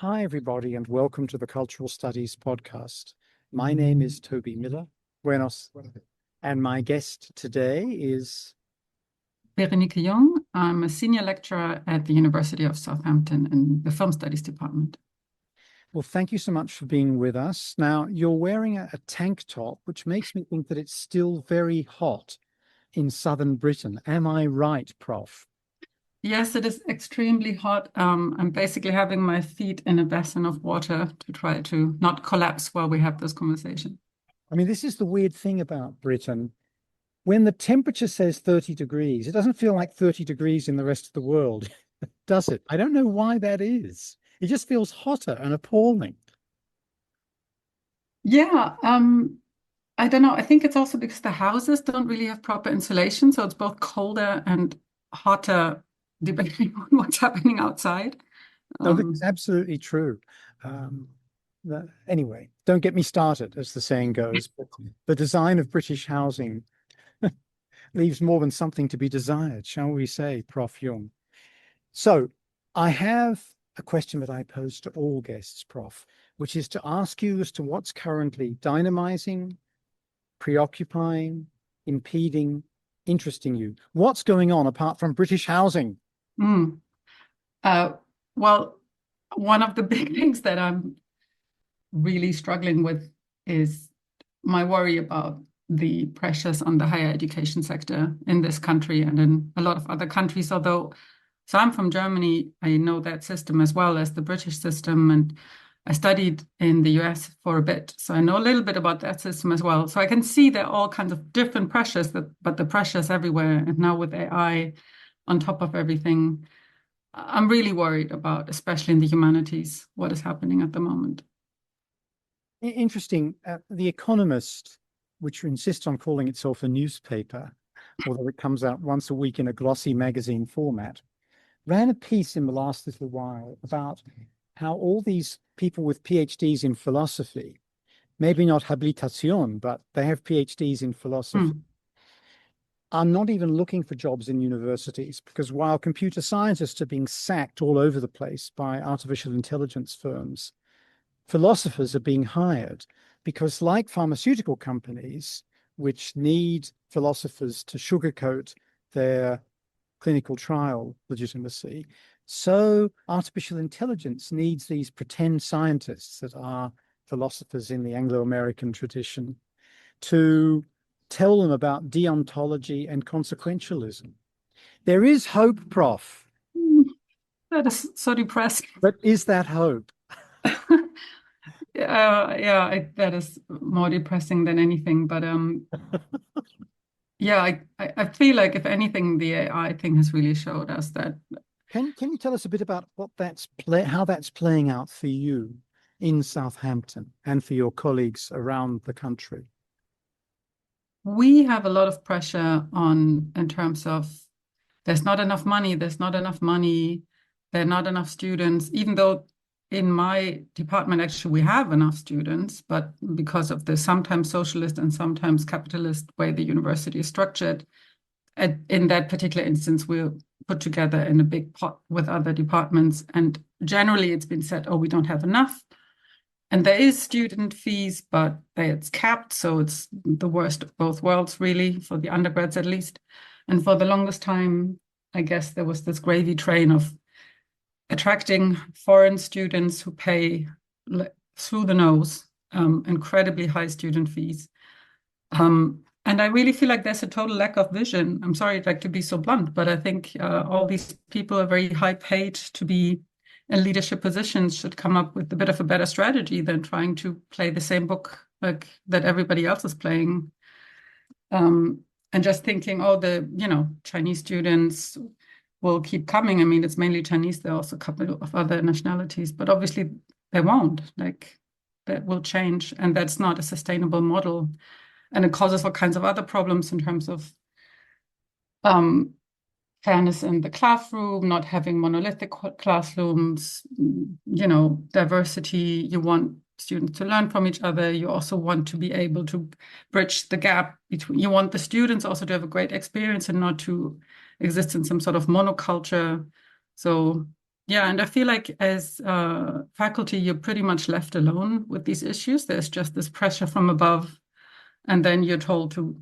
Hi, everybody, and welcome to the Cultural Studies podcast. My name is Toby Miller, Buenos, and my guest today is. Berenike Jung. I'm a senior lecturer at the University of Southampton in the Film Studies department. Well, thank you so much for being with us. Now, you're wearing a tank top, which makes me think that it's still very hot in southern Britain. Am I right, Prof? Yes, it is extremely hot. I'm basically having my feet in a basin of water to try to not collapse while we have this conversation. I mean, this is the weird thing about Britain. When the temperature says 30 degrees, it doesn't feel like 30 degrees in the rest of the world, does it? I don't know why that is. It just feels hotter and appalling. Yeah, I don't know. I think it's also because the houses don't really have proper insulation, so it's both colder and hotter depending on what's happening outside. No, this is Um, absolutely true. Um, anyway, don't get me started, as the saying goes, but the design of British housing leaves more than something to be desired, shall we say, Prof. Jung. So I have a question that I pose to all guests, Prof, which is to ask you as to what's currently dynamizing, preoccupying, impeding, interesting you. What's going on apart from British housing? mm. Uh, well, one of the big things that I'm really struggling with is my worry about the pressures on the higher education sector in this country and in a lot of other countries. So I'm from Germany, I know that system as well as the British system, and I studied in the US for a bit, so I know a little bit about that system as well. So I can see there are all kinds of different pressures, but the pressures everywhere. And now with AI on top of everything, I'm really worried about, especially in the humanities, what is happening at the moment. Interesting. The Economist, which insists on calling itself a newspaper, although it comes out once a week in a glossy magazine format, ran a piece in the last little while about how all these people with PhDs in philosophy, maybe not habilitación, but they have PhDs in philosophy, Mm, are not even looking for jobs in universities because while computer scientists are being sacked all over the place by artificial intelligence firms, philosophers are being hired because, like pharmaceutical companies, which need philosophers to sugarcoat their clinical trial legitimacy, so artificial intelligence needs these pretend scientists that are philosophers in the Anglo-American tradition to tell them about deontology and consequentialism. There is hope, Prof, mm, that is so depressing. but is that hope? Yeah, that is more depressing than anything. But yeah, I feel like if anything, the AI thing has really showed us that Can you tell us a bit about what how that's playing out for you in Southampton and for your colleagues around the country? we have a lot of pressure on in terms of there's not enough money, there are not enough students, even though in my department, actually, we have enough students, but because of the sometimes socialist and sometimes capitalist way the university is structured, in that particular instance, we're put together in a big pot with other departments. And generally, it's been said, oh, we don't have enough. And there is student fees, but it's capped. So it's the worst of both worlds, really, for the undergrads at least. And for the longest time, I guess there was this gravy train of attracting foreign students who pay through the nose, incredibly high student fees. And I really feel like there's a total lack of vision. I'm sorry, I'd like to be so blunt, but I think all these people are very high paid to be in leadership positions should come up with a bit of a better strategy than trying to play the same book like that everybody else is playing. And just thinking, oh, Chinese students will keep coming. I mean, it's mainly Chinese. There are also a couple of other nationalities, but obviously they won't. Like that will change, and that's not a sustainable model. And it causes all kinds of other problems in terms of um, fairness in the classroom, not having monolithic classrooms, diversity. You want students to learn from each other. You also want to be able to bridge the gap between, you want the students also to have a great experience and not to exist in some sort of monoculture. So Yeah, and I feel like as faculty, you're pretty much left alone with these issues. There's just this pressure from above, and then you're told to,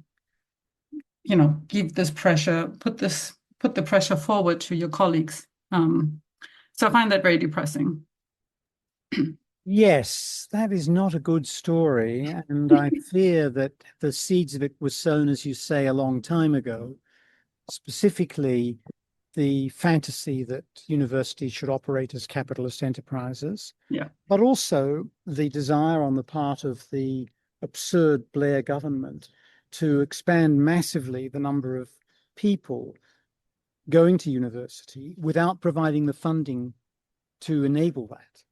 give this pressure, put the pressure forward to your colleagues. So I find that very depressing. Yes, that is not a good story, and I fear that the seeds of it were sown, as you say, a long time ago. Specifically, the fantasy that universities should operate as capitalist enterprises, Yeah. but also the desire on the part of the absurd Blair government to expand massively the number of people going to university without providing the funding to enable that.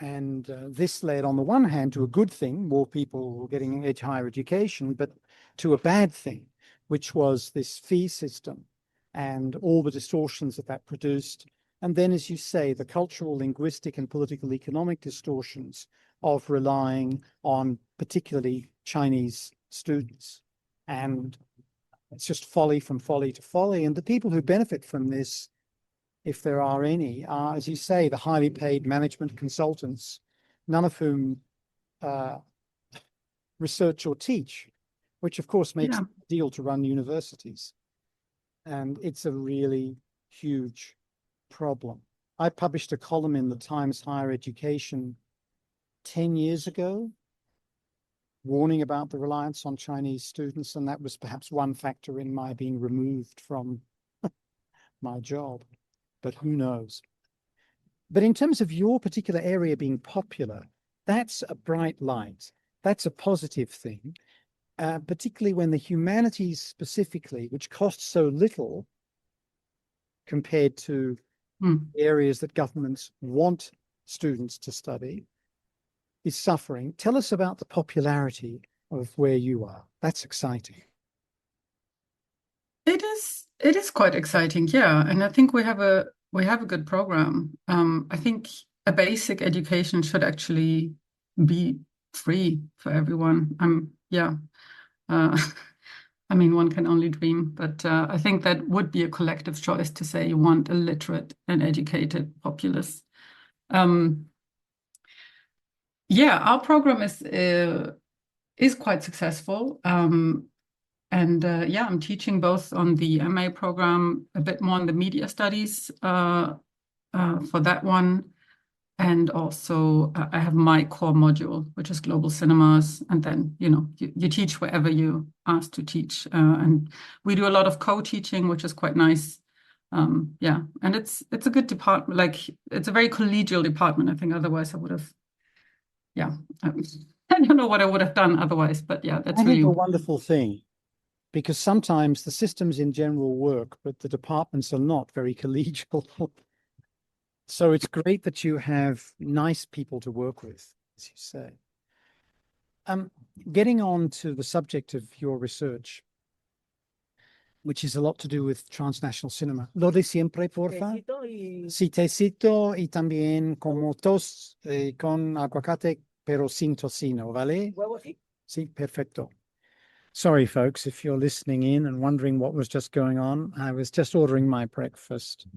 And this led, on the one hand, to a good thing, more people getting higher education, but to a bad thing, which was this fee system and all the distortions that that produced. And then, as you say, the cultural, linguistic, and political economic distortions of relying on particularly Chinese students. And it's just folly from folly to folly. And the people who benefit from this, if there are any, are, as you say, the highly paid management consultants, none of whom research or teach, which of course makes Yeah. it a deal to run universities. And it's a really huge problem. I published a column in the Times Higher Education 10 years ago, warning about the reliance on Chinese students, and that was perhaps one factor in my being removed from my job. But who knows? But in terms of your particular area being popular, that's a bright light. That's a positive thing, particularly when the humanities specifically, which cost so little compared to areas that governments want students to study, is suffering. Tell us about the popularity of where you are. That's exciting. It is quite exciting, yeah. And I think we have a good program. I think a basic education should actually be free for everyone. Yeah. I mean, one can only dream, but I think that would be a collective choice to say you want a literate and educated populace. Yeah, our program is quite successful. And yeah, I'm teaching both on the MA program, a bit more on the media studies for that one. And also I have my core module, which is global cinemas. And then, you teach wherever you asked to teach. And we do a lot of co-teaching, which is quite nice. Yeah, and it's a good department. Like, it's a very collegial department. I think otherwise I would have, yeah, I don't know what I would have done otherwise. But yeah, that's I think really a wonderful thing, because sometimes the systems in general work, but the departments are not very collegial. So it's great that you have nice people to work with, as you say. Getting on to the subject of your research, which is a lot to do with transnational cinema. Lo de siempre, porfa. Sí, tecito y también como tos con aguacate, pero sin tocino, ¿vale? Sí, perfecto. Sorry, folks, if you're listening in and wondering what was just going on, I was just ordering my breakfast.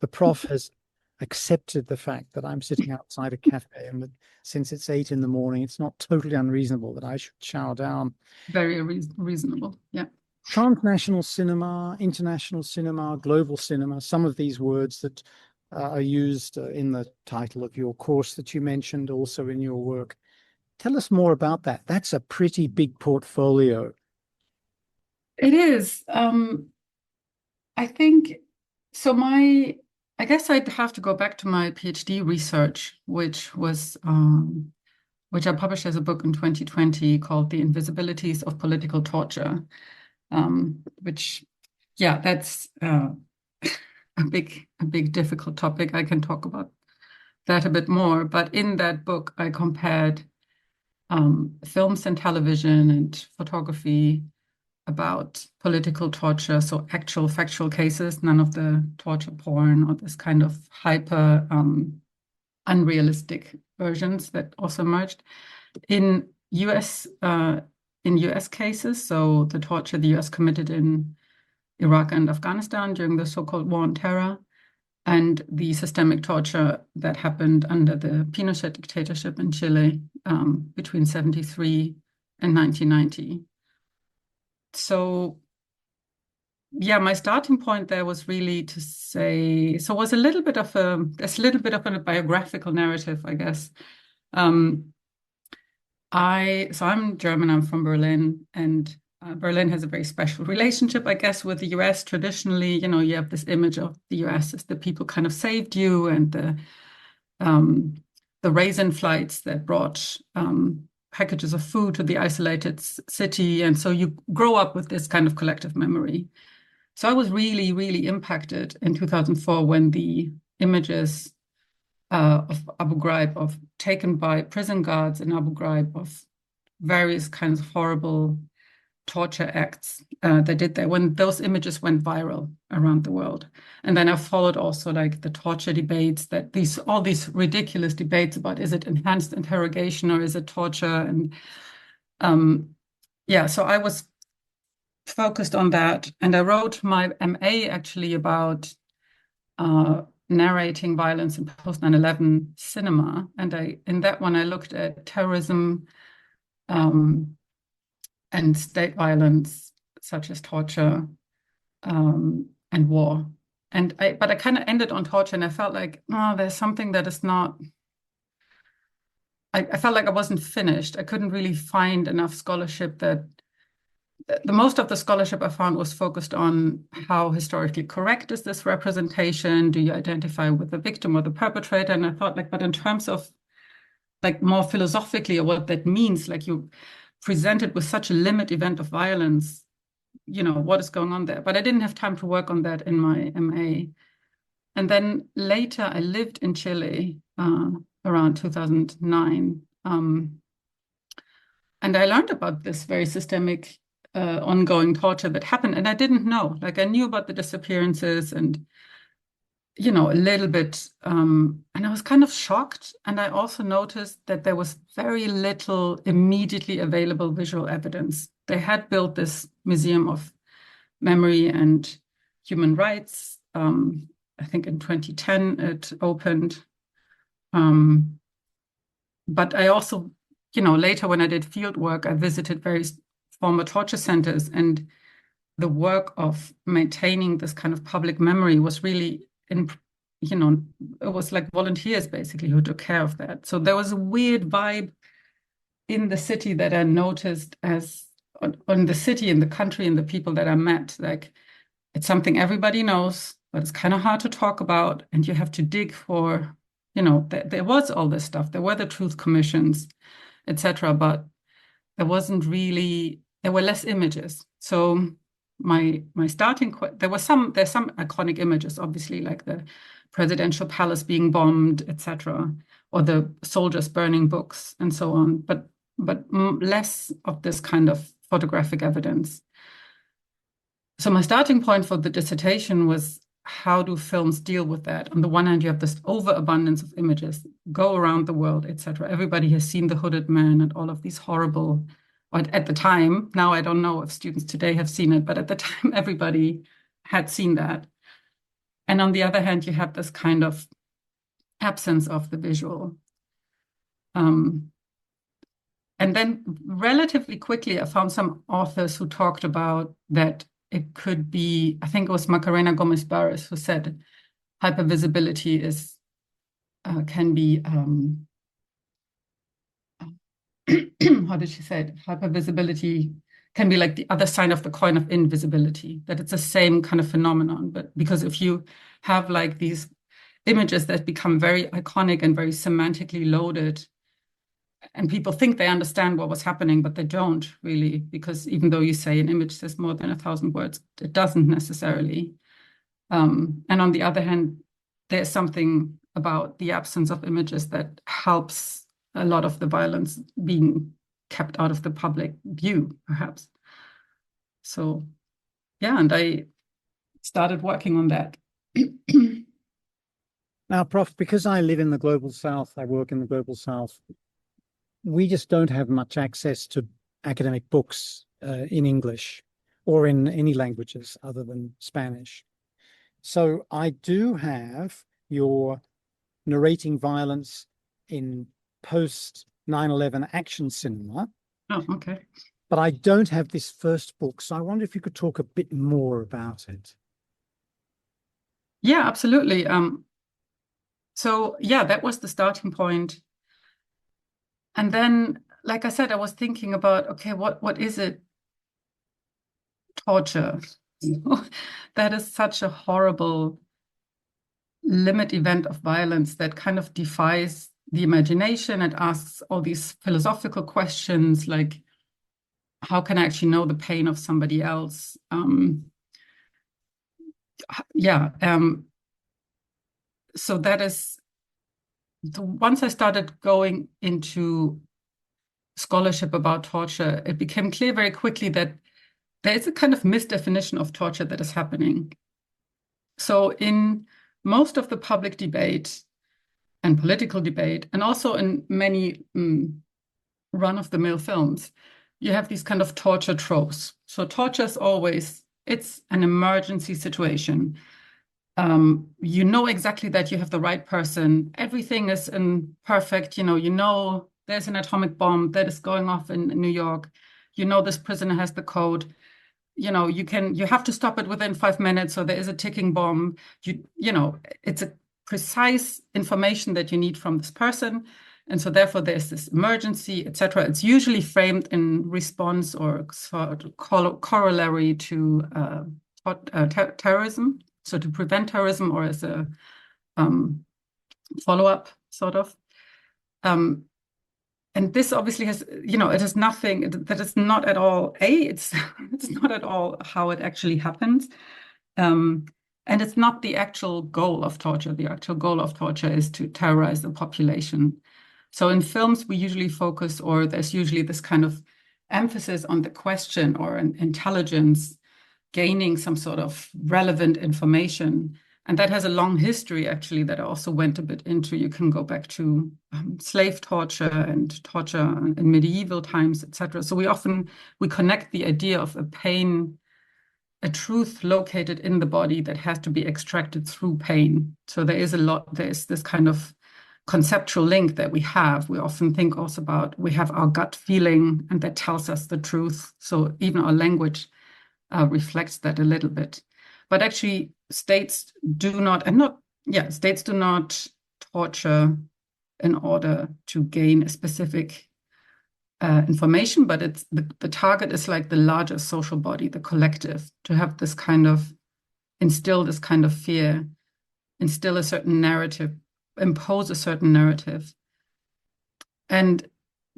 The prof has accepted the fact that I'm sitting outside a cafe, and that since it's 8 in the morning, it's not totally unreasonable that I should chow down. very reasonable. Yeah. Transnational cinema, international cinema, global cinema, some of these words that are used in the title of your course that you mentioned, also in your work. Tell us more about that. That's a pretty big portfolio. It is. I think so. I guess I'd have to go back to my PhD research, which I published as a book in 2020 called "The Invisibilities of Political Torture," which, yeah, that's a big difficult topic. I can talk about that a bit more. But in that book, I compared films and television and photography about political torture, so actual factual cases, none of the torture porn or this kind of hyper unrealistic versions that also emerged in US cases. So the torture the US committed in Iraq and Afghanistan during the so-called War on Terror, and the systemic torture that happened under the Pinochet dictatorship in Chile between 73 and 1990. So yeah, my starting point there was really to say, so it was a little bit of there's a little bit of a biographical narrative, I guess. I'm German, I'm from Berlin, and Berlin has a very special relationship, I guess, with the US. Traditionally, you have this image of the US as the people kind of saved you, and the raisin flights that brought packages of food to the isolated city. And so you grow up with this kind of collective memory. So I was really, really impacted in 2004 when the images of Abu Ghraib, taken by prison guards in Abu Ghraib, of various kinds of horrible torture acts they did there, when those images went viral around the world. And then I followed also like the torture debates, that all these ridiculous debates about, is it enhanced interrogation or is it torture? And yeah, so I was focused on that. And I wrote my MA actually about narrating violence in post 9/11 cinema. And in that one, I looked at terrorism and state violence, such as torture and war. But I kind of ended on torture, and I felt like, oh, there's something that is not. I felt like I wasn't finished. I couldn't really find enough scholarship that. The most of the scholarship I found was focused on how historically correct is this representation? Do you identify with the victim or the perpetrator? And I thought, like, but in terms of like more philosophically, or what that means, like you presented with such a limited event of violence, what is going on there? But I didn't have time to work on that in my MA. And then later I lived in Chile around 2009. And I learned about this very systemic ongoing torture that happened. And I didn't know, like I knew about the disappearances and, a little bit. And I was kind of shocked. And I also noticed that there was very little immediately available visual evidence. They had built this museum of memory and human rights. I think in 2010 it opened. But I also, later when I did field work, I visited various former torture centers, and the work of maintaining this kind of public memory was really it was like volunteers basically who took care of that. So there was a weird vibe in the city that I noticed on the city, in the country, and the people that I met. Like, it's something everybody knows, but it's kind of hard to talk about, and you have to dig for, there was all this stuff. There were the truth commissions, etc., but there were less images. So my starting, there's some iconic images, obviously, like the presidential palace being bombed, etc., or the soldiers burning books and so on, but less of this kind of photographic evidence. So my starting point for the dissertation was, how do films deal with that? On the one hand, you have this overabundance of images go around the world, etc. Everybody has seen The Hooded Man and all of these horrible, at the time, now I don't know if students today have seen it, but at the time, everybody had seen that. And on the other hand, you have this kind of absence of the visual. And then relatively quickly, I found some authors who talked about that it could be, I think it was Macarena Gomez Barres who said hypervisibility can be, how did she say it? Hypervisibility can be like the other side of the coin of invisibility, that it's the same kind of phenomenon. But because if you have like these images that become very iconic and very semantically loaded, and people think they understand what was happening, but they don't really, because even though you say an image says more than 1,000 words, it doesn't necessarily. And on the other hand, there's something about the absence of images that helps a lot of the violence being kept out of the public view, perhaps. So, yeah, and I started working on that. Now, Prof, because I live in the global south, I work in the global south, we just don't have much access to academic books in English or in any languages other than Spanish. So I do have your narrating violence in post 9/11 action cinema, Oh, okay. but I don't have this first book. So I wonder if you could talk a bit more about it. Yeah, absolutely. So yeah, that was the starting point. And then, like I said, I was thinking about, okay, what is it? Torture. That is such a horrible limit event of violence that kind of defies the imagination. It asks all these philosophical questions like, how can I actually know the pain of somebody else? Yeah. So that is, once I started going into scholarship about torture, it became clear very quickly that there is a kind of misdefinition of torture that is happening. So in most of the public debate and political debate, and also in many run-of-the-mill films, you have these kind of torture tropes. So torture is always, it's an emergency situation. You know exactly that you have the right person. Everything is in perfect, you know there's an atomic bomb that is going off in New York. You know this prisoner has the code. You have to stop it within 5 minutes, so there is a ticking bomb. It's a precise information that you need from this person. And so therefore there's this emergency, etc. It's usually framed in response or sort of corollary to terrorism. So to prevent terrorism or as a follow-up sort of. And this obviously has, it is nothing that is not at all it's it's not at all how it actually happens. And it's not the actual goal of torture. The actual goal of torture is to terrorize the population. So in films, we usually focus, or there's usually this kind of emphasis on the question or an intelligence gaining some sort of relevant information. And that has a long history, actually, that I also went a bit into. You can go back to slave torture and torture in medieval times, etc. So we connect the idea of a pain, a truth located in the body that has to be extracted through pain. So there's this kind of conceptual link that we have. We often think also about, we have our gut feeling, and that tells us the truth. So even our language reflects that a little bit. But actually, states do not torture in order to gain a specific information, but it's the target is like the larger social body, the collective, to have this kind of instill this kind of fear, instill a certain narrative, impose a certain narrative. And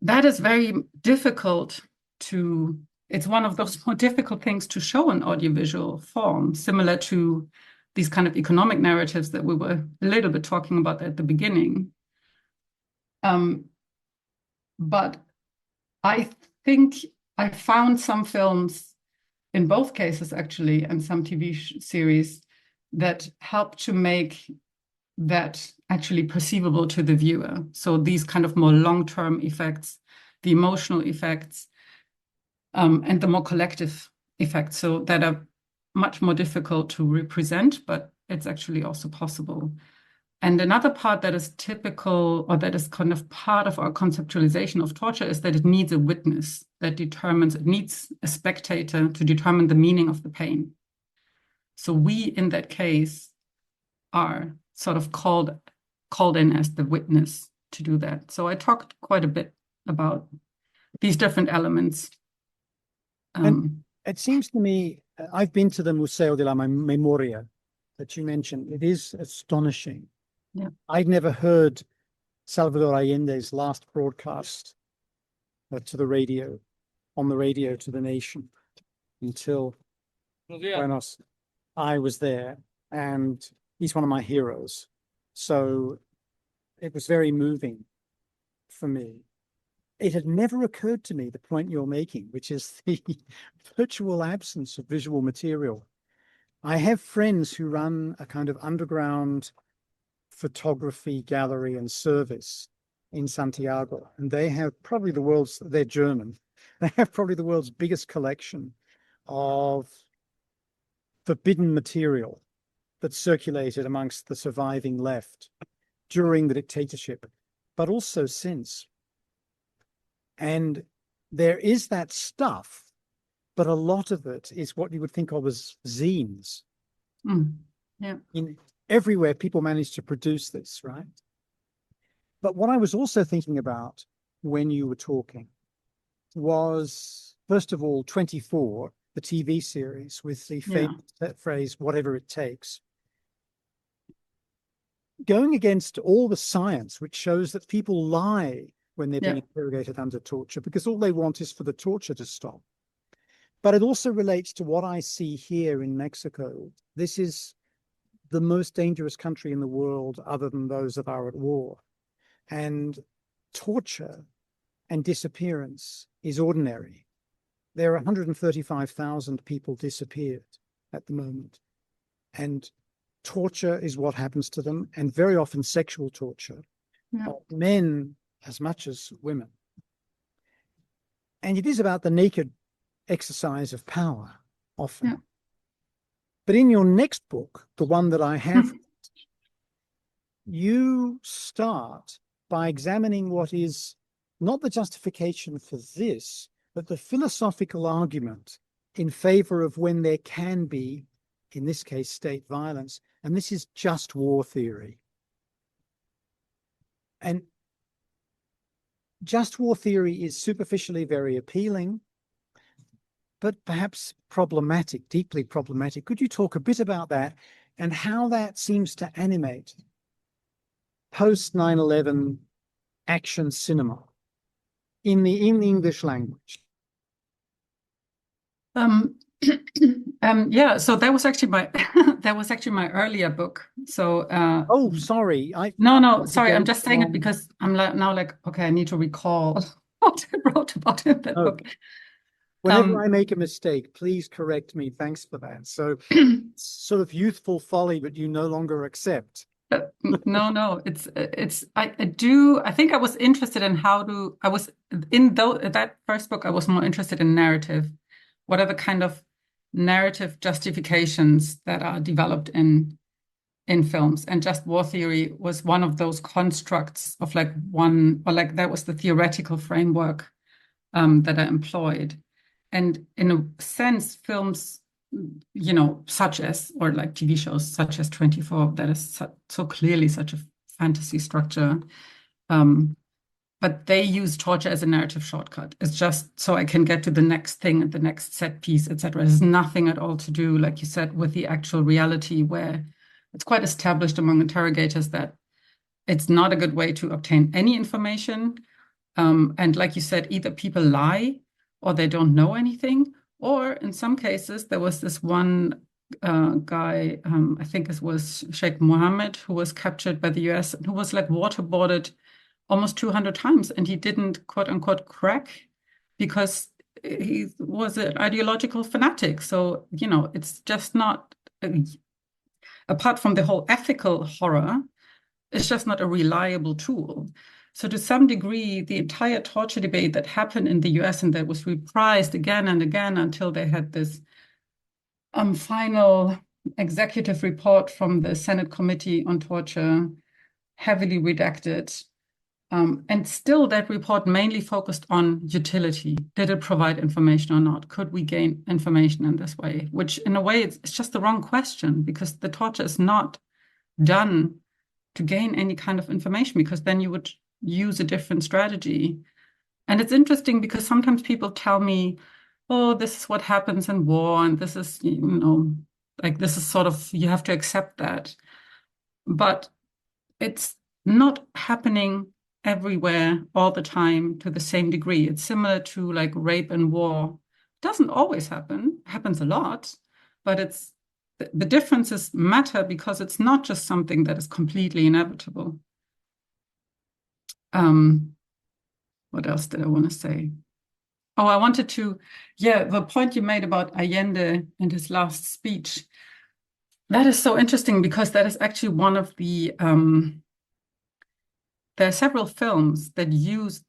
that is very difficult to, it's one of those more difficult things to show in audiovisual form, similar to these kind of economic narratives that we were a little bit talking about at the beginning. But I think I found some films, in both cases actually, and some TV series that help to make that actually perceivable to the viewer. So these kind of more long-term effects, the emotional effects, and the more collective effects, so that are much more difficult to represent, but it's actually also possible. And another part that is typical, or that is kind of part of our conceptualization of torture, is that it needs a witness that determines, it needs a spectator to determine the meaning of the pain. So we, in that case, are sort of called in as the witness to do that. So I talked quite a bit about these different elements. And it seems to me, I've been to the Museo de la Memoria that you mentioned. It is astonishing. Yeah. I'd never heard Salvador Allende's last broadcast to the radio, on the radio to the nation, until when I was there, and he's one of my heroes. So it was very moving for me. It had never occurred to me the point you're making, which is the virtual absence of visual material. I have friends who run a kind of underground photography gallery and service in Santiago, and they have probably they're German, they have probably the world's biggest collection of forbidden material. that circulated amongst the surviving left during the dictatorship, but also since. And there is that stuff, but a lot of it is what you would think of as zines. Yeah. Everywhere people manage to produce this, right? But what I was also thinking about when you were talking was, first of all, 24, the TV series with the famous phrase, whatever it takes. Going against all the science, which shows that people lie when they're being interrogated under torture, because all they want is for the torture to stop. But it also relates to what I see here in Mexico. This is the most dangerous country in the world, other than those that are at war. And torture and disappearance is ordinary. There are 135,000 people disappeared at the moment. And torture is what happens to them, and very often sexual torture, of men as much as women. And it is about the naked exercise of power, often. Yeah. But in your next book, the one that I have, you start by examining what is not the justification for this, but the philosophical argument in favor of when there can be, in this case, state violence. And this is just war theory. And just war theory is superficially very appealing, but perhaps problematic, deeply problematic. Could you talk a bit about that and how that seems to animate post 9/11 action cinema in the English language? Yeah, so that was actually my earlier book. So oh, sorry. No, sorry, I'm just saying it because I'm now like, okay, I need to recall what I wrote about in that book. Whenever I make a mistake, please correct me. Thanks for that. So sort of youthful folly, but you no longer accept. No, I think I was interested in that first book, I was more interested in narrative. What are the kind of narrative justifications that are developed in films? And just war theory was one of those constructs of that was the theoretical framework that I employed. And in a sense, films, such as, or like TV shows such as 24, that is so clearly such a fantasy structure. But they use torture as a narrative shortcut. It's just so I can get to the next thing and the next set piece, etc. It has nothing at all to do, like you said, with the actual reality, where it's quite established among interrogators that it's not a good way to obtain any information. And like you said, either people lie or they don't know anything, or in some cases, there was this one guy, I think it was Sheikh Mohammed, who was captured by the US, who was like waterboarded almost 200 times, and he didn't, quote unquote, crack because he was an ideological fanatic. So, it's just not, apart from the whole ethical horror, it's just not a reliable tool. So to some degree, the entire torture debate that happened in the US and that was reprised again and again until they had this final executive report from the Senate Committee on Torture, heavily redacted. And still that report mainly focused on utility. Did it provide information or not? Could we gain information in this way? Which in a way, it's just the wrong question, because the torture is not done to gain any kind of information, because then you would use a different strategy. And it's interesting because sometimes people tell me, oh, this is what happens in war, and this is, this is sort of, you have to accept that. But it's not happening everywhere all the time to the same degree. It's similar to like rape and war. It doesn't always happen, it happens a lot, but the differences matter because it's not just something that is completely inevitable. What else did I want to say? Oh, I wanted to, the point you made about Allende and his last speech. That is so interesting because that is actually one of the, there are several films that use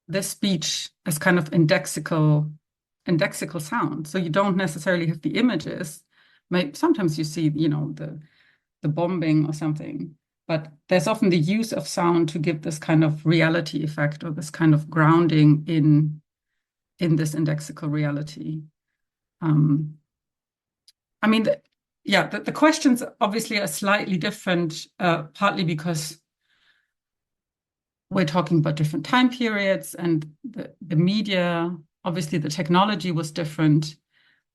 this speech as kind of indexical sound. So you don't necessarily have the images. Sometimes you see, the the bombing or something. But there's often the use of sound to give this kind of reality effect or this kind of grounding in this indexical reality. I mean, the questions obviously are slightly different, partly because we're talking about different time periods and the media, obviously the technology was different.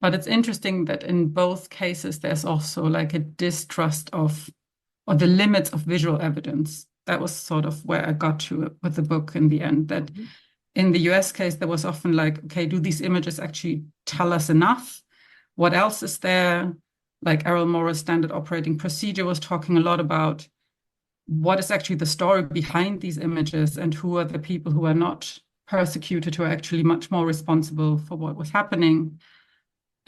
But it's interesting that in both cases, there's also like a distrust of, or the limits of visual evidence. That was sort of where I got to with the book in the end, that in the US case, there was often like, okay, do these images actually tell us enough? What else is there? Like Errol Morris' standard operating procedure was talking a lot about what is actually the story behind these images and who are the people who are not persecuted, who are actually much more responsible for what was happening.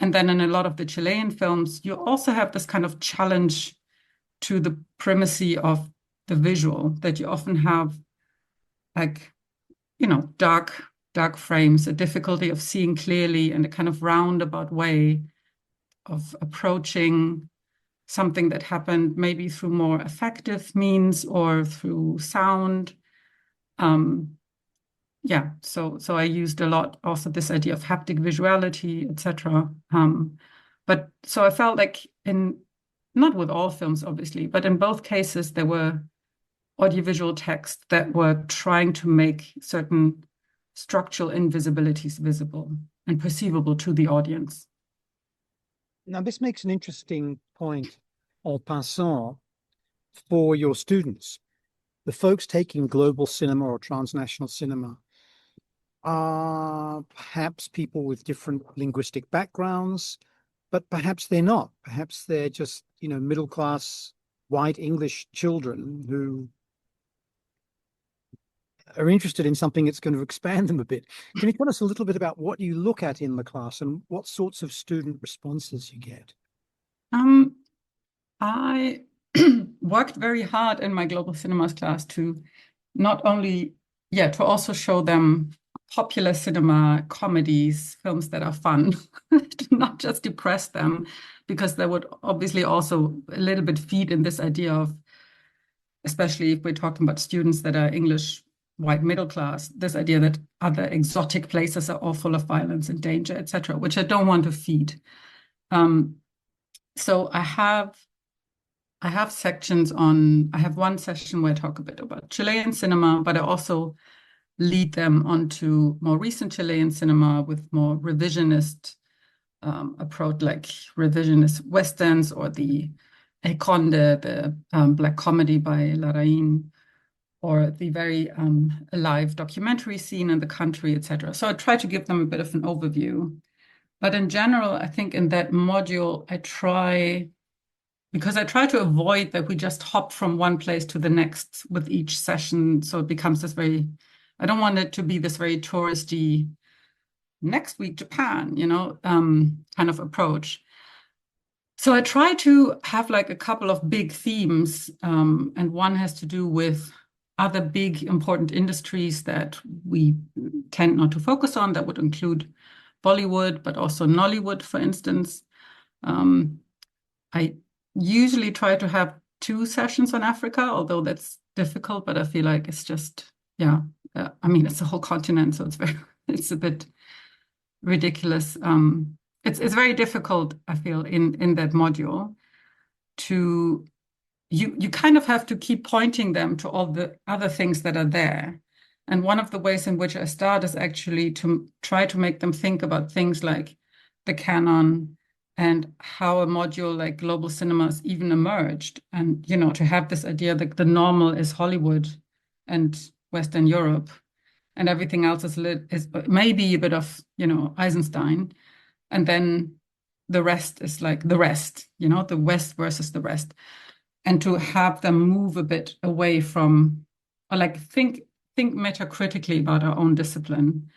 And then in a lot of the Chilean films, you also have this kind of challenge to the primacy of the visual, that you often have like, dark frames, a difficulty of seeing clearly and a kind of roundabout way of approaching something that happened maybe through more effective means or through sound. So I used a lot also this idea of haptic visuality, etc. But so I felt like not with all films, obviously, but in both cases, there were audiovisual texts that were trying to make certain structural invisibilities visible and perceivable to the audience. Now, this makes an interesting point en passant for your students. The folks taking global cinema or transnational cinema are perhaps people with different linguistic backgrounds, but perhaps they're not. Perhaps they're just, middle class white English children who are interested in something that's going to expand them a bit. Can you tell us a little bit about what you look at in the class and what sorts of student responses you get? I worked very hard in my global cinemas class to not only, to also show them popular cinema, comedies, films that are fun, to not just depress them, because that would obviously also a little bit feed in this idea of, especially if we're talking about students that are English white middle class, this idea that other exotic places are all full of violence and danger, etc., which I don't want to feed. So I have sections I have one session where I talk a bit about Chilean cinema, but I also lead them onto more recent Chilean cinema with more revisionist approach, like revisionist westerns or the El Conde, the black comedy by Larraín, or the very alive documentary scene in the country, etc. So I try to give them a bit of an overview. But in general, I think in that module, because I try to avoid that we just hop from one place to the next with each session. So it becomes this I don't want it to be this very touristy, next week, Japan, kind of approach. So I try to have like a couple of big themes, and one has to do with other big important industries that we tend not to focus on. That would include Bollywood, but also Nollywood, for instance. I usually try to have 2 sessions on Africa, although that's difficult, but I feel like it's just, it's a whole continent, so it's a bit ridiculous. It's very difficult, I feel, in that module to, you kind of have to keep pointing them to all the other things that are there. And one of the ways in which I start is actually to try to make them think about things like the canon and how a module like global cinemas even emerged. And, to have this idea that the normal is Hollywood and Western Europe, and everything else is maybe a bit of, Eisenstein. And then the rest is like the rest, the West versus the rest. And to have them move a bit away from, or like think metacritically about our own discipline.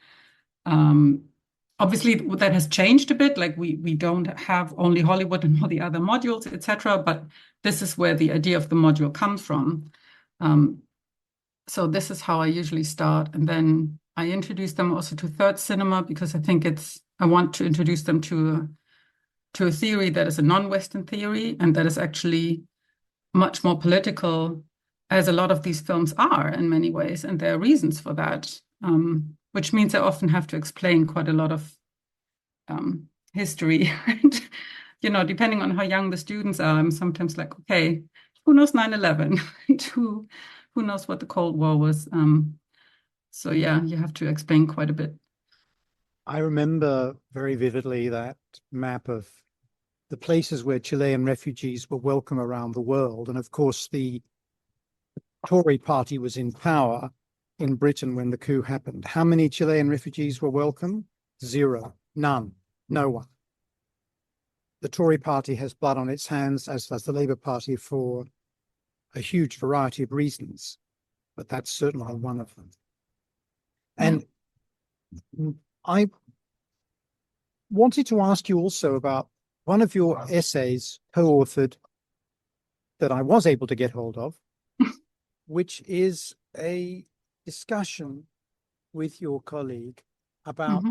Obviously, that has changed a bit. Like we don't have only Hollywood and all the other modules, etc. But this is where the idea of the module comes from. So this is how I usually start. And then I introduce them also to third cinema, because I think I want to introduce them to a theory that is a non-Western theory, and that is actually much more political, as a lot of these films are in many ways, and there are reasons for that, which means I often have to explain quite a lot of history. And, depending on how young the students are, I'm sometimes like, okay, who knows 9/11? And who knows what the Cold War was? So yeah, you have to explain quite a bit. I remember very vividly that map of the places where Chilean refugees were welcome around the world. And of course, the Tory party was in power in Britain when the coup happened. How many Chilean refugees were welcome? Zero, none, no one. The Tory party has blood on its hands, as does the Labour Party, for a huge variety of reasons, but that's certainly one of them. And I wanted to ask you also about one of your essays co-authored that I was able to get hold of, which is a discussion with your colleague about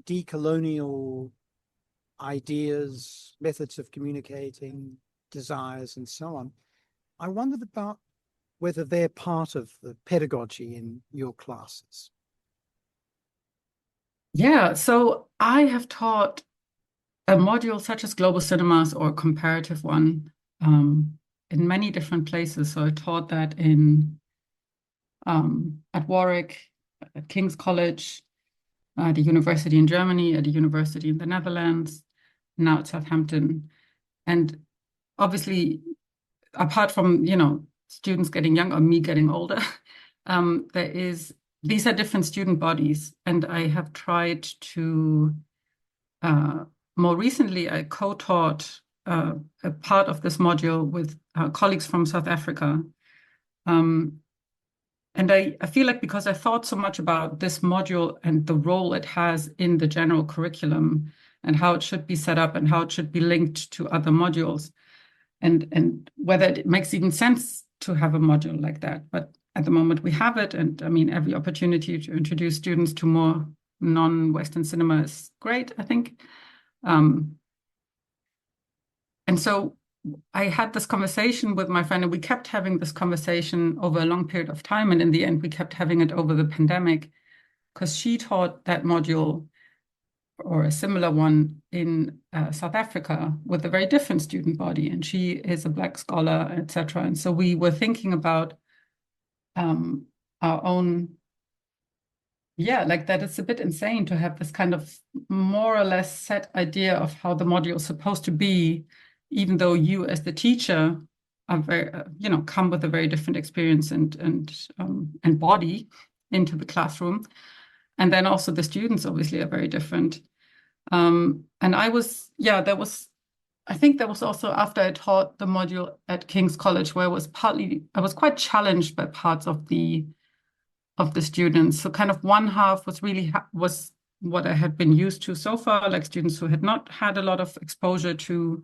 decolonial ideas, methods of communicating, desires, and so on. I wondered about whether they're part of the pedagogy in your classes. Yeah, so I have taught a module such as global cinemas or a comparative one in many different places. So I taught that at Warwick, at King's College, at a university in Germany, at a university in the Netherlands, now at Southampton. And obviously, apart from, students getting younger or me getting older, these are different student bodies. And I have tried to, more recently, I co-taught a part of this module with colleagues from South Africa. And I feel like because I thought so much about this module and the role it has in the general curriculum and how it should be set up and how it should be linked to other modules, and whether it makes even sense to have a module like that. But at the moment we have it, and I mean, every opportunity to introduce students to more non-Western cinema is great, I think. And so I had this conversation with my friend, and we kept having this conversation over a long period of time. And in the end, we kept having it over the pandemic because she taught that module or a similar one in South Africa with a very different student body. And she is a Black scholar, etc. And so we were thinking about our own, like that it's a bit insane to have this kind of more or less set idea of how the module is supposed to be, even though you as the teacher are very, come with a very different experience and body into the classroom. And then also the students obviously are very different. And I think that was also after I taught the module at King's College, where I was quite challenged by parts of the students. So kind of one half was was what I had been used to so far, like students who had not had a lot of exposure to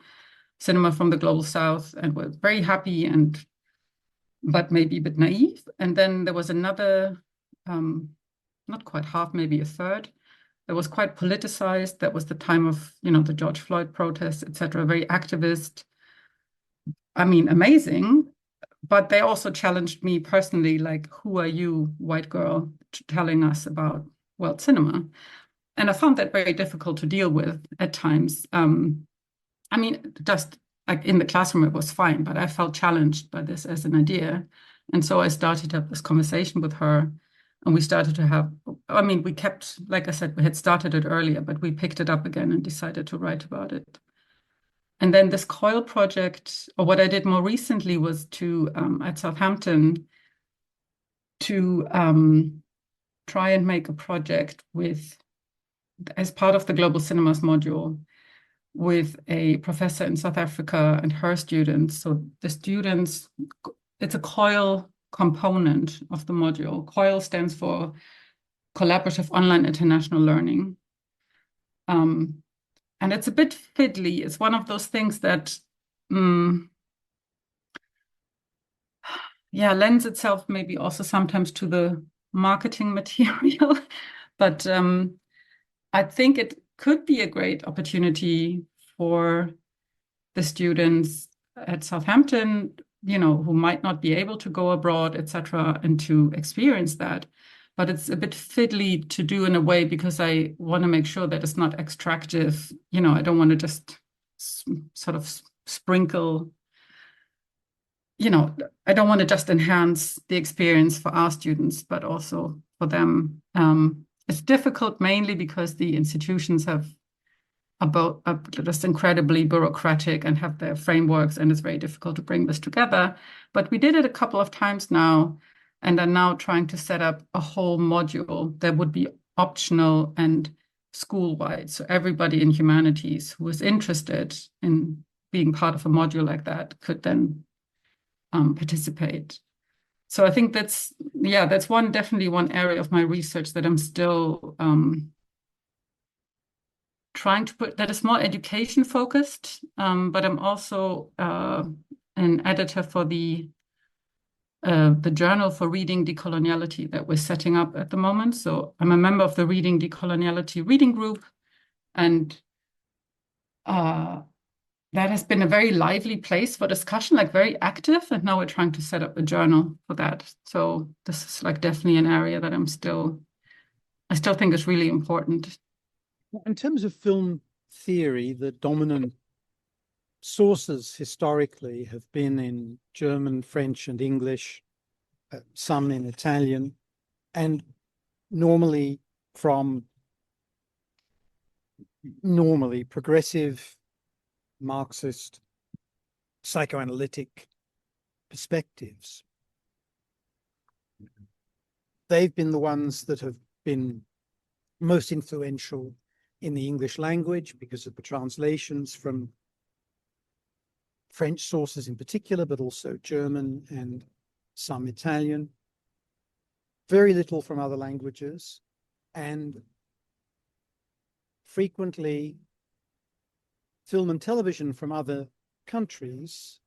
cinema from the global south and were very happy but maybe a bit naive. And then there was another, not quite half, maybe a third, that was quite politicized. That was the time of, the George Floyd protests, etc., very activist. I mean, amazing. But they also challenged me personally, like, who are you, white girl, telling us about world cinema? And I found that very difficult to deal with at times. I mean, just like in the classroom, it was fine, but I felt challenged by this as an idea. And so I started up this conversation with her, and we started to have, we kept, like I said, we had started it earlier, but we picked it up again and decided to write about it. And then this COIL project, or what I did more recently was at Southampton, to try and make a project as part of the Global Cinemas module, with a professor in South Africa and her students. So the students, it's a COIL component of the module. COIL stands for Collaborative Online International Learning. And it's a bit fiddly. It's one of those things that, lends itself maybe also sometimes to the marketing material. But I think it could be a great opportunity for the students at Southampton, who might not be able to go abroad, etc., and to experience that. But it's a bit fiddly to do in a way because I want to make sure that it's not extractive. I don't want to just sort of sprinkle, I don't want to just enhance the experience for our students, but also for them. It's difficult mainly because the institutions are just incredibly bureaucratic and have their frameworks, and it's very difficult to bring this together. But we did it a couple of times now, and are now trying to set up a whole module that would be optional and school-wide. So everybody in humanities who is interested in being part of a module like that could then participate. So I think that's definitely one area of my research that I'm still trying to put, that is more education focused, but I'm also an editor for the Journal for Reading Decoloniality that we're setting up at the moment. So I'm a member of the Reading Decoloniality reading group, and that has been a very lively place for discussion, like very active. And now we're trying to set up a journal for that. So this is like definitely an area that I still think is really important. In terms of film theory, the dominant sources historically have been in German, French, and English, some in Italian, and normally progressive Marxist psychoanalytic perspectives. They've been the ones that have been most influential in the English language because of the translations from French sources in particular, but also German and some Italian. Very little from other languages, and frequently film and television from other countries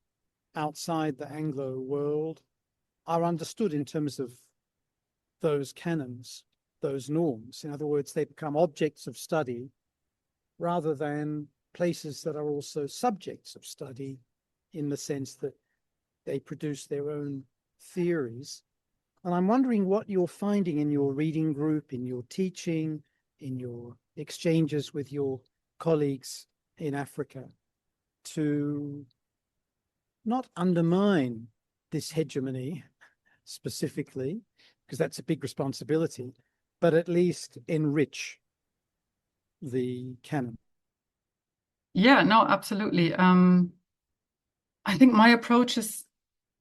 outside the Anglo world are understood in terms of those canons, those norms. In other words, they become objects of study rather than places that are also subjects of study, in the sense that they produce their own theories. And I'm wondering what you're finding in your reading group, in your teaching, in your exchanges with your colleagues in Africa, to not undermine this hegemony specifically, because that's a big responsibility, but at least enrich the canon. Yeah, no, absolutely. I think my approach is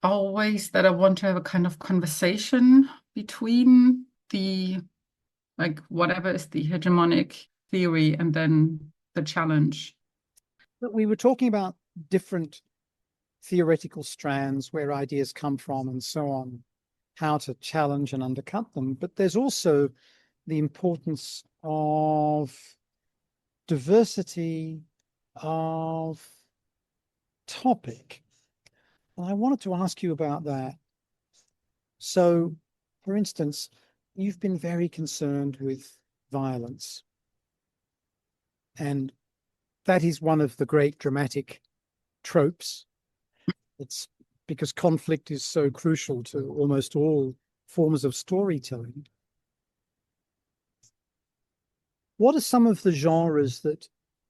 always that I want to have a kind of conversation between whatever is the hegemonic theory and then the challenge. But we were talking about different theoretical strands, where ideas come from and so on, how to challenge and undercut them. But there's also the importance of diversity of topic. And I wanted to ask you about that. So, for instance, you've been very concerned with violence. And that is one of the great dramatic tropes. It's because conflict is so crucial to almost all forms of storytelling. What are some of the genres that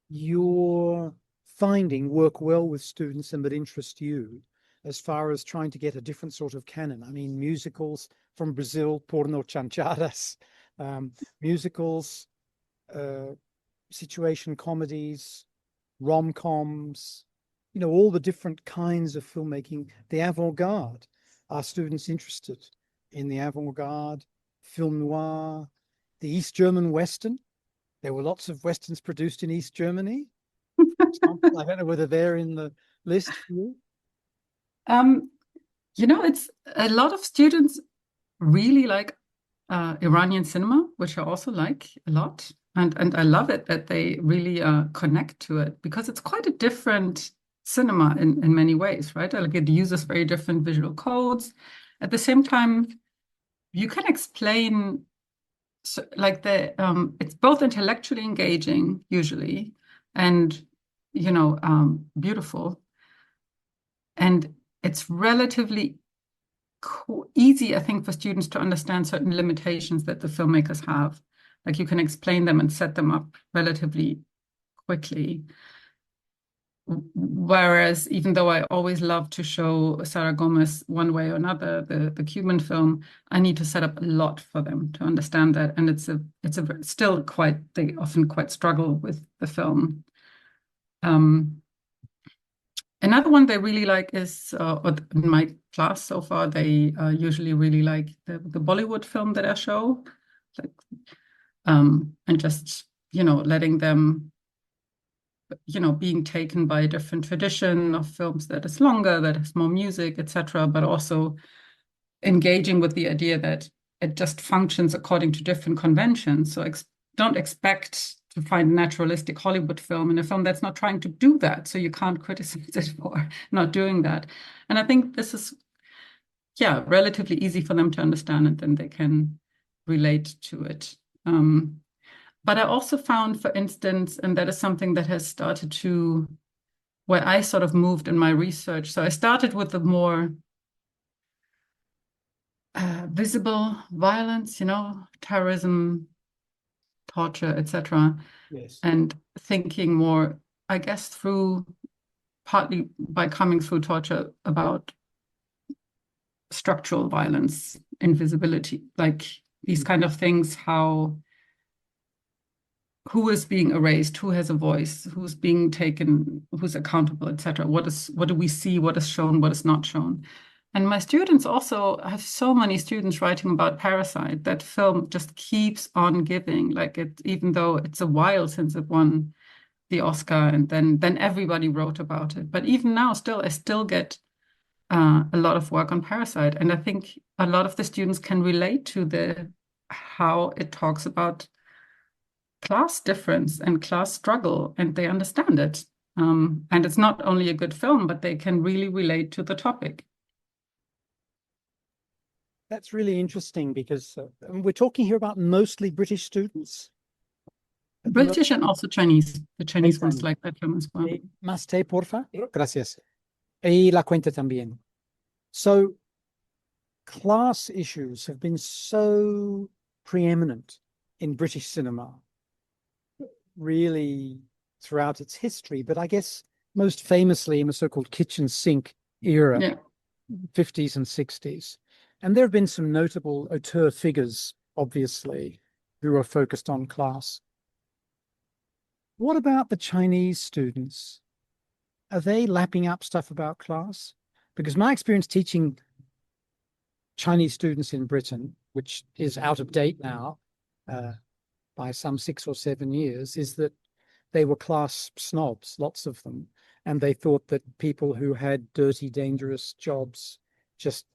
you're finding work well with students and that interest you, as far as trying to get a different sort of canon? I mean, musicals from Brazil, porno chanchadas, musicals, situation comedies, rom-coms, all the different kinds of filmmaking, the avant-garde. Are students interested in the avant-garde, film noir, the East German Western? There were lots of Westerns produced in East Germany. I don't know whether they're in the list for you. It's a lot of students really like Iranian cinema, which I also like a lot. And I love it that they really connect to it, because it's quite a different cinema in many ways, right? Like, it uses very different visual codes. At the same time, you can explain, so, like, it's both intellectually engaging usually and beautiful. And it's relatively easy, I think, for students to understand certain limitations that the filmmakers have. Like you can explain them and set them up relatively quickly. Whereas, even though I always love to show Sarah Gomez one way or another, the Cuban film, I need to set up a lot for them to understand that, and it's still quite, they often quite struggle with the film. Another one they really like is, or in my class so far, they usually really like the Bollywood film that I show, like, and just letting them being taken by a different tradition of films that is longer, that has more music, etc., but also engaging with the idea that it just functions according to different conventions. So don't expect to find a naturalistic Hollywood film in a film that's not trying to do that. So you can't criticize it for not doing that. And I think this is, yeah, relatively easy for them to understand, and then they can relate to it. But I also found, for instance, and that is something that has started to, where I sort of moved in my research. So I started with the more visible violence, terrorism, torture, etc. Yes. And thinking more, I guess, partly by coming through torture, about structural violence, invisibility, like these kind of things, who is being erased, who has a voice, who's being taken, who's accountable, etc. What do we see, what is shown, what is not shown. And my students also, I have so many students writing about Parasite. That film just keeps on giving, like even though it's a while since it won the Oscar, and then everybody wrote about it. But even now, I still get a lot of work on Parasite, and I think a lot of the students can relate to how it talks about class difference and class struggle, and they understand it. And it's not only a good film, but they can really relate to the topic. That's really interesting because we're talking here about mostly British students. British and also Chinese. The Chinese ones like that film as well. Más té, porfa. Gracias. Y la cuenta también. So class issues have been so preeminent in British cinema, really throughout its history, but I guess most famously in the so-called kitchen sink era, Yeah. 50s and 60s. And there have been some notable auteur figures, obviously, who are focused on class. What about the Chinese students? Are they lapping up stuff about class? Because my experience teaching Chinese students in Britain, which is out of date now by some 6 or 7 years, is that they were class snobs, lots of them. And they thought that people who had dirty, dangerous jobs just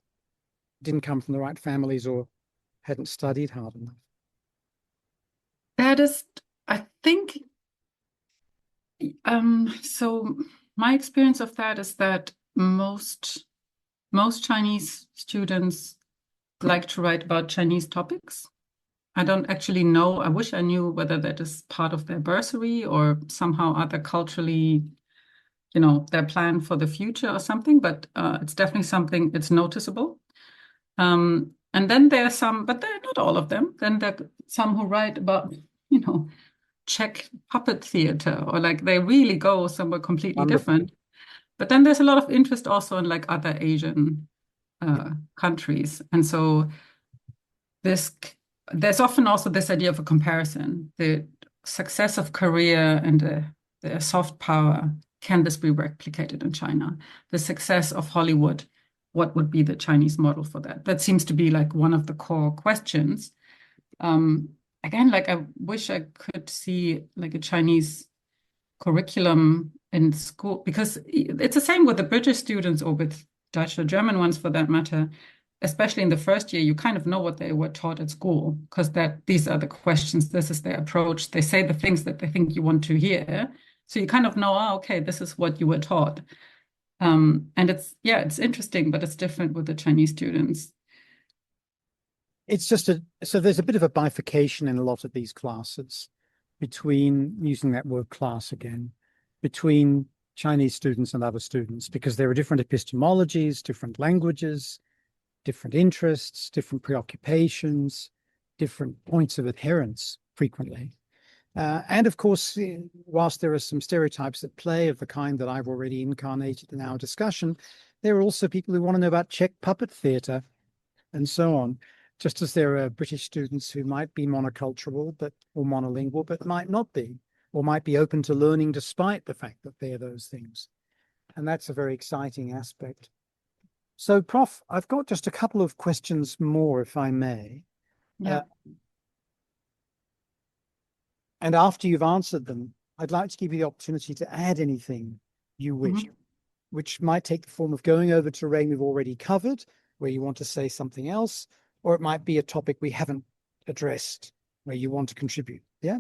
didn't come from the right families or hadn't studied hard enough. That is, I think, so my experience of that is that most Chinese students like to write about Chinese topics. I don't actually know. I wish I knew whether that is part of their bursary or somehow other culturally, their plan for the future or something, but it's definitely something, it's noticeable. And then there are some, but they're not all of them. Then there are some who write about, Czech puppet theater, or like they really go somewhere completely different. But then there's a lot of interest also in like other Asian countries. And so there's often also this idea of a comparison. The success of Korea and the soft power, can this be replicated in China? The success of Hollywood, what would be the Chinese model for that? That seems to be like one of the core questions. Again, like I wish I could see like a Chinese curriculum in school, because it's the same with the British students or with Dutch or German ones for that matter. Especially in the first year, you kind of know what they were taught at school, because these are the questions, this is their approach. They say the things that they think you want to hear. So you kind of know, okay, this is what you were taught. And it's interesting, but it's different with the Chinese students. It's just so there's a bit of a bifurcation in a lot of these classes between, using that word class again, between Chinese students and other students, because there are different epistemologies, different languages, different interests, different preoccupations, different points of adherence frequently. And of course, whilst there are some stereotypes at play of the kind that I've already incarnated in our discussion, there are also people who want to know about Czech puppet theatre and so on, just as there are British students who might be monocultural or monolingual, but might not be, or might be open to learning despite the fact that they're those things. And that's a very exciting aspect. So, Prof, I've got just a couple of questions more, if I may. Yeah. And after you've answered them, I'd like to give you the opportunity to add anything you wish, which might take the form of going over terrain we've already covered, where you want to say something else, or it might be a topic we haven't addressed, where you want to contribute. Yeah.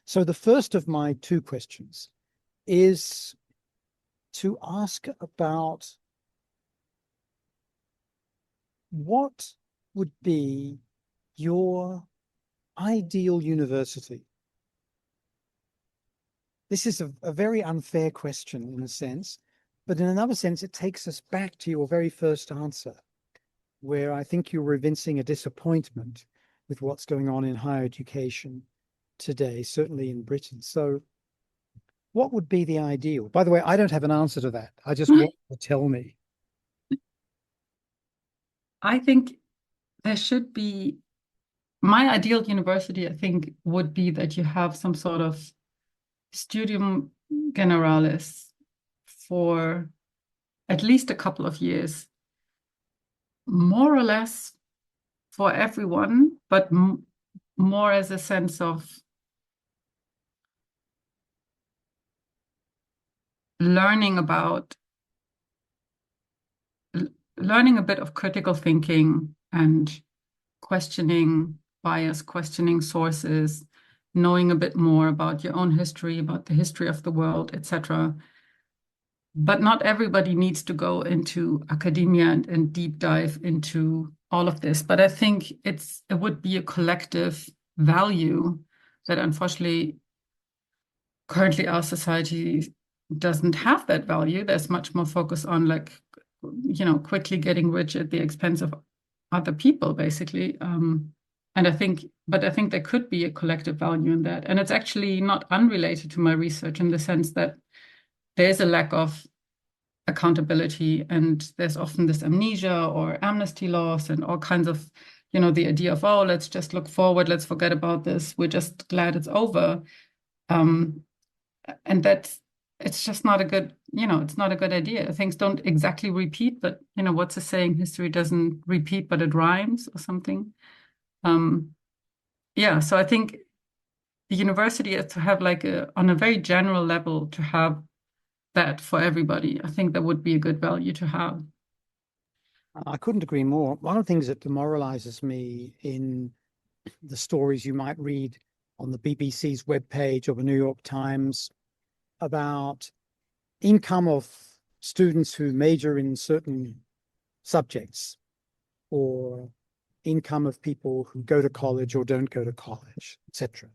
So the first of my two questions is to ask about what would be your ideal university? This is a very unfair question in a sense, but in another sense, it takes us back to your very first answer, where I think you're evincing a disappointment with what's going on in higher education today, certainly in Britain. So what would be the ideal? By the way, I don't have an answer to that. I just want you to tell me. I think there should be, my ideal university, I think, would be that you have some sort of studium generalis for at least a couple of years, more or less for everyone, but more as a sense of learning a bit of critical thinking and questioning bias, questioning sources, knowing a bit more about your own history, about the history of the world, etc. But not everybody needs to go into academia and deep dive into all of this. But I think it would be a collective value that unfortunately currently our society doesn't have that value. There's much more focus on quickly getting rich at the expense of other people, basically. And I think there could be a collective value in that. And it's actually not unrelated to my research in the sense that there's a lack of accountability, and there's often this amnesia or amnesty laws and all kinds of, the idea of, oh, let's just look forward, let's forget about this, we're just glad it's over. And it's just not a good, it's not a good idea. Things don't exactly repeat, but what's the saying? History doesn't repeat, but it rhymes or something. Yeah, so I think the university is to have on a very general level, to have that for everybody. I think that would be a good value to have. I couldn't agree more. One of the things that demoralizes me in the stories you might read on the BBC's webpage or the New York Times about income of students who major in certain subjects, or income of people who go to college or don't go to college, etc.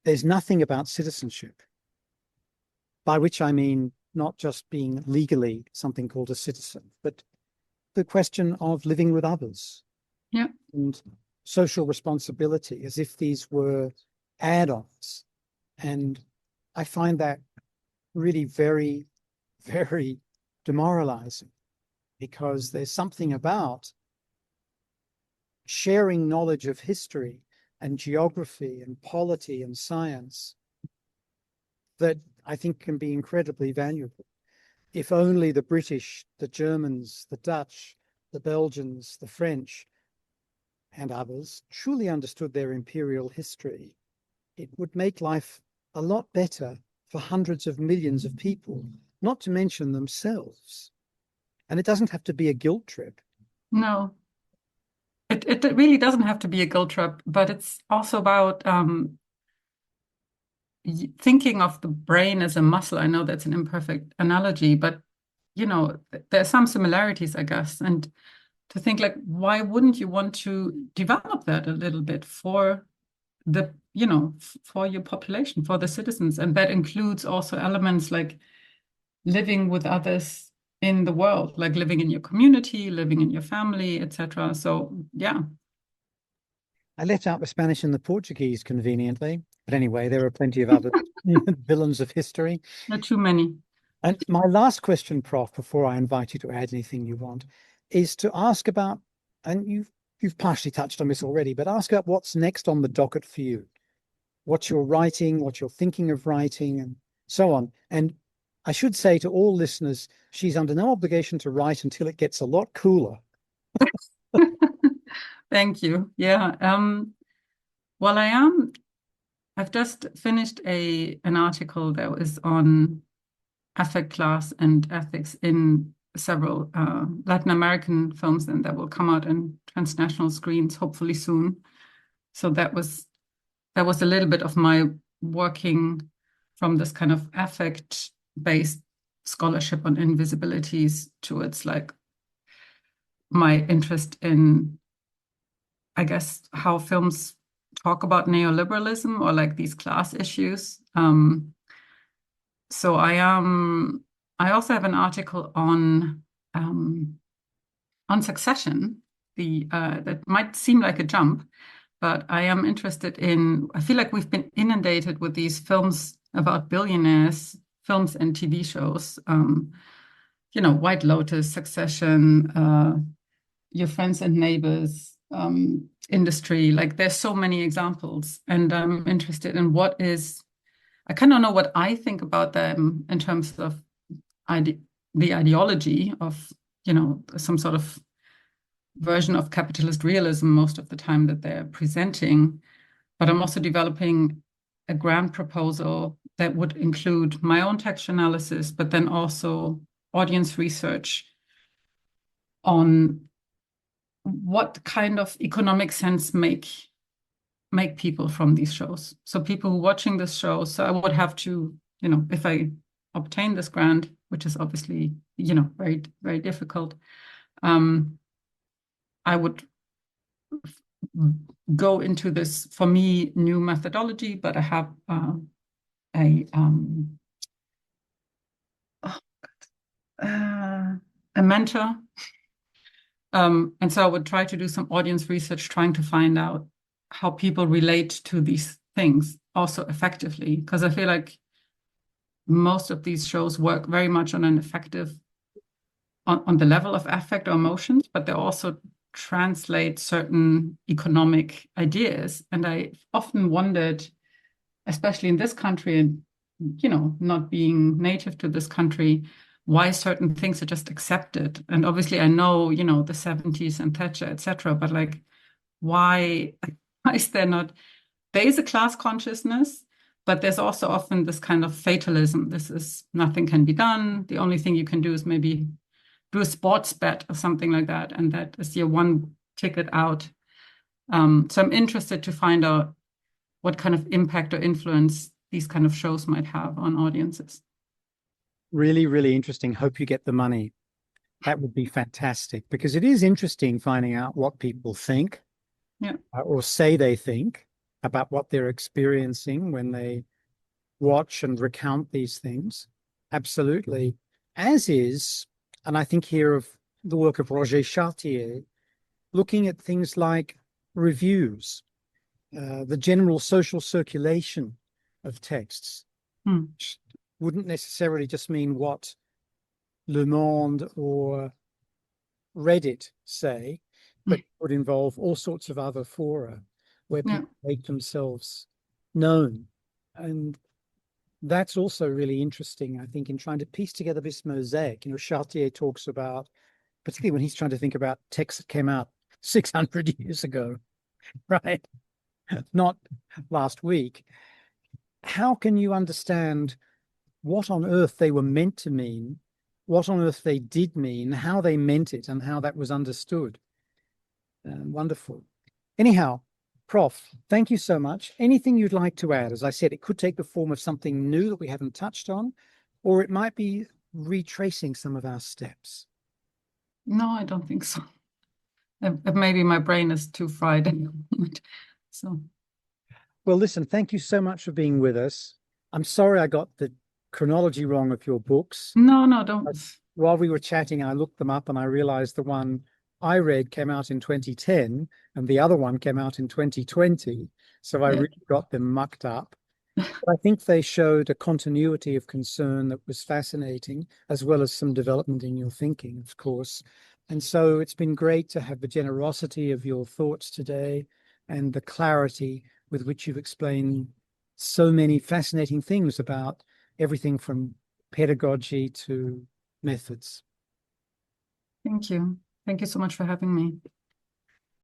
There's nothing about citizenship, by which I mean not just being legally something called a citizen, but the question of living with others. Yeah. And social responsibility, as if these were add-ons. And I find that really very, very demoralizing, because there's something about sharing knowledge of history and geography and polity and science that I think can be incredibly valuable. If only the British, the Germans, the Dutch, the Belgians, the French, and others truly understood their imperial history, it would make life a lot better for hundreds of millions of people, not to mention themselves. And it doesn't have to be a guilt trip. No, it really doesn't have to be a guilt trip, but it's also about thinking of the brain as a muscle. I know that's an imperfect analogy, but there are some similarities, I guess. And to think why wouldn't you want to develop that a little bit for for your population, for the citizens? And that includes also elements like living with others in the world, like living in your community, living in your family, etc. So yeah. I left out the Spanish and the Portuguese conveniently. But anyway, there are plenty of other villains of history. Not too many. And my last question, Prof, before I invite you to add anything you want, is to ask about, and you've partially touched on this already, but ask about what's next on the docket for you, what you're writing, what you're thinking of writing, and so on. And I should say to all listeners, she's under no obligation to write until it gets a lot cooler. Thank you. Yeah. Well, I've just finished an article that was on affect class and ethics in several Latin American films, and that will come out in transnational screens hopefully soon. So that was a little bit of my working from this kind of affect-based scholarship on invisibilities towards like my interest in, I guess, how films talk about neoliberalism or like these class issues. So I also have an article on succession. That might seem like a jump, but I am interested in. I feel like we've been inundated with these films about billionaires, films and TV shows. White Lotus, Succession, Your Friends and Neighbors, Industry. Like there's so many examples, and I'm interested in what is. I kind of know what I think about them in terms of the ideology of, some sort of version of capitalist realism most of the time that they're presenting. But I'm also developing a grant proposal that would include my own texture analysis, but then also audience research on what kind of economic sense make people from these shows. So people who are watching this show, so I would have to, if I obtain this grant, which is obviously, very, very difficult, I would go into this, for me, new methodology, but I have a mentor. And so I would try to do some audience research, trying to find out how people relate to these things also effectively, because I feel like most of these shows work very much on an effective, on the level of affect or emotions, but they also translate certain economic ideas. And I often wondered, especially in this country, and not being native to this country, why certain things are just accepted. And obviously I know, the 70s and Thatcher, etc., but like why is there not, there is a class consciousness, but there's also often this kind of fatalism. This is, nothing can be done. The only thing you can do is maybe do a sports bet or something like that. And that is your one ticket out. So I'm interested to find out what kind of impact or influence these kind of shows might have on audiences. Really, really interesting. Hope you get the money. That would be fantastic because it is interesting finding out what people think, yeah, or say they think about what they're experiencing when they watch and recount these things. Absolutely. As is, and I think here of the work of Roger Chartier, looking at things like reviews, the general social circulation of texts, which wouldn't necessarily just mean what Le Monde or Reddit say, but would involve all sorts of other fora where people make themselves known. And that's also really interesting, I think, in trying to piece together this mosaic. Chartier talks about, particularly when he's trying to think about texts that came out 600 years ago, right? Not last week. How can you understand what on earth they were meant to mean, what on earth they did mean, how they meant it, and how that was understood? Wonderful. Anyhow, Prof, thank you so much. Anything you'd like to add? As I said, it could take the form of something new that we haven't touched on, or it might be retracing some of our steps. No, I don't think so. Maybe my brain is too fried at the moment. So, well, listen, thank you so much for being with us. I'm sorry I got the chronology wrong of your books. No, no, don't. While we were chatting, I looked them up and I realized the one I read came out in 2010 and the other one came out in 2020. So I Yeah. really got them mucked up. But I think they showed a continuity of concern that was fascinating, as well as some development in your thinking, of course. And so it's been great to have the generosity of your thoughts today and the clarity with which you've explained so many fascinating things about everything from pedagogy to methods. Thank you. Thank you so much for having me.